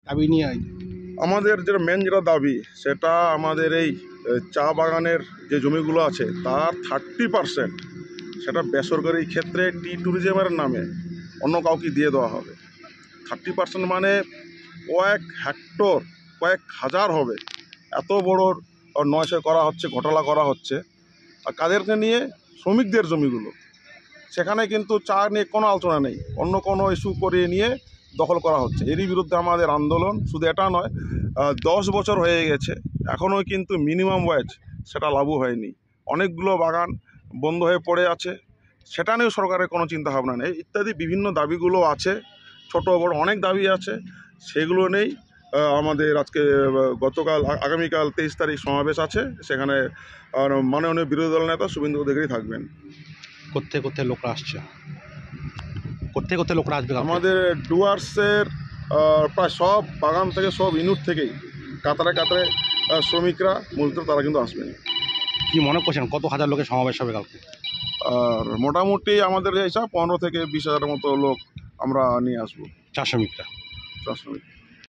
দাবি নিয়ে আমাদের যেটা দাবি সেটা আমাদের এই চা বাগানের যে জমিগুলো আছে তার 30% সেটা বেসরকারি ক্ষেত্রে ট্যুরিজমের নামে অন্য কাউকে দিয়ে দেওয়া হবে। 30% মানে কয়েক হেক্টর, কয়েক হাজার হবে, এত বড় নয়সয় করা হচ্ছে, ঘোটালা করা হচ্ছে। আর কাদেরকে নিয়ে? শ্রমিকদের জমিগুলো। সেখানে কিন্তু চা নিয়ে কোনো আলোচনা নেই, অন্য কোনো ইস্যু করিয়ে নিয়ে দখল করা হচ্ছে। এরই বিরুদ্ধে আমাদের আন্দোলন। শুধু এটা নয়, 10 বছর হয়ে গেছে, এখনও কিন্তু মিনিমাম ওয়েজ সেটা লাগু হয়নি। অনেকগুলো বাগান বন্ধ হয়ে পড়ে আছে, সেটা নিয়েও সরকারের কোনো চিন্তাভাবনা নেই। ইত্যাদি বিভিন্ন দাবিগুলো আছে, ছোট বড় অনেক দাবি আছে, সেগুলো নেই। আমাদের আগামীকাল 23 তারিখ সমাবেশ আছে, সেখানে মাননীয় বিরোধী দল নেতা শুভেন্দু অধিকারী থাকবেন। কোথায় লোকরা আসছে? কোথায় লোকরা আসবে? আমাদের ডুয়ার্সের প্রায় সব বাগান থেকে, সব ইউনিট থেকেই কাতারে কাতারে শ্রমিকরা, মজদুর তারা কিন্তু আসবেন। কি মনে করছেন কত হাজার লোকের সমাবেশ হবে কালকে? আর মোটামুটি আমাদের হিসাব 15 থেকে 20 হাজারের মতো লোক আমরা নিয়ে আসবো। চা শ্রমিকরা।